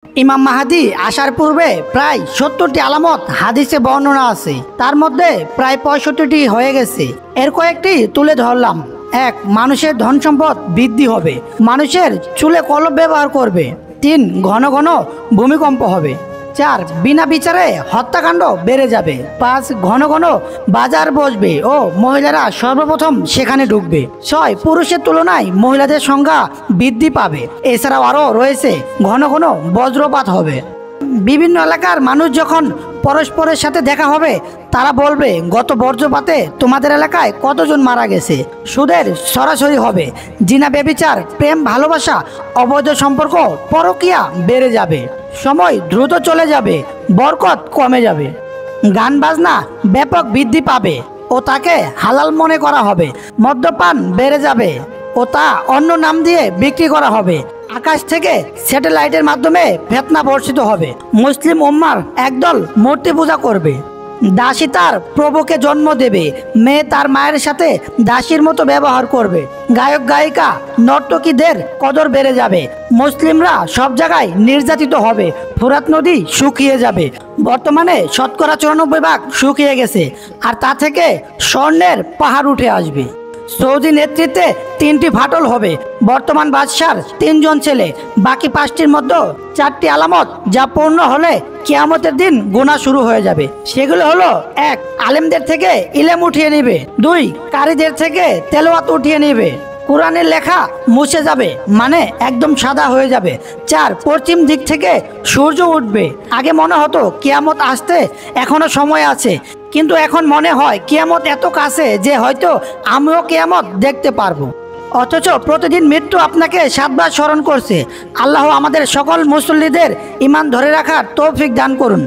ইমাম মাহাদি আসার পূর্বে প্রায় ৭০টি আলামত হাদিসে বর্ণনা আছে, তার মধ্যে প্রায় ৬৫টি হয়ে গেছে। এর কয়েকটি তুলে ধরলাম। ১. মানুষের ধন সম্পদ বৃদ্ধি হবে, মানুষের চুলে কলম ব্যবহার করবে। ৩. ঘন ঘন ভূমিকম্প হবে। ৪. বিনা বিচারে হত্যাকাণ্ড বেড়ে যাবে। ৫. ঘন ঘন বাজার বসবে ও মহিলারা সর্বপ্রথম সেখানে ঢুকবে। ৬. পুরুষের তুলনায় মহিলাদের সংখ্যা বৃদ্ধি পাবে। এছাড়াও আরও রয়েছে ঘন ঘন বজ্রপাত হবে। বিভিন্ন এলাকার মানুষ যখন পরস্পরের সাথে দেখা হবে, তারা বলবে, গত বজ্রপাতে তোমাদের এলাকায় কতজন মারা গেছে। সুদের সরাসরি হবে। জিনা, ব্যভিচার, প্রেম, ভালোবাসা, অবৈধ সম্পর্ক, পরকীয়া বেড়ে যাবে। সময় দ্রুত চলে যাবে, বরকত কমে যাবে। গান বাজনা ব্যাপক বৃদ্ধি পাবে ও তাকে হালাল মনে করা হবে। মদ্যপান বেড়ে যাবে ও তা অন্য নাম দিয়ে বিক্রি করা হবে। আকাশ থেকে স্যাটেলাইটের মাধ্যমে ফিতনা বর্ষিত হবে। মুসলিম উম্মার একদল মূর্তি পূজা করবে। দাসী তার প্রভুকে জন্ম দেবে, মেয়ে তার মায়ের সাথে দাসীর মতো ব্যবহার করবে। গায়ক গায়িকা নর্তকীদের কদর বেড়ে যাবে। মুসলিমরা সব জায়গায় নির্যাতিত হবে। ফোরাত নদী শুকিয়ে যাবে। বর্তমানে শতকরা ৯৪% শুকিয়ে গেছে, আর তা থেকে স্বর্ণের পাহাড় উঠে আসবে। সৌদি নেতৃত্বে ৩টি ফাটল হবে। বর্তমান বাদশার ৩ জন ছেলে, বাকি 5টির মধ্যে 4টি আলামত যা পূর্ণ হলে কিয়ামতের দিন গুনাহ শুরু হয়ে যাবে। সেগুলো হলো: ১. আলেমদের থেকে ইলম উঠিয়ে নেবে। ২. কারীদের থেকে তেলাওয়াত উঠিয়ে নেবে। কোরআনের লেখা মুছে যাবে, মানে একদম সাদা হয়ে যাবে। ৪. পশ্চিম দিক থেকে সূর্য উঠবে। আগে মনে হতো কিয়ামত আসতে এখনো সময় আছে, কিন্তু এখন মনে হয় কিয়ামত এত কাছে যে হয়তো আমিও কিয়ামত দেখতে পারবো। অথচ প্রতিদিন মৃত্যু আপনাকে 7 বার স্মরণ করছে। আল্লাহ আমাদের সকল মুসল্লিদের ঈমান ধরে রাখার তৌফিক দান করুন।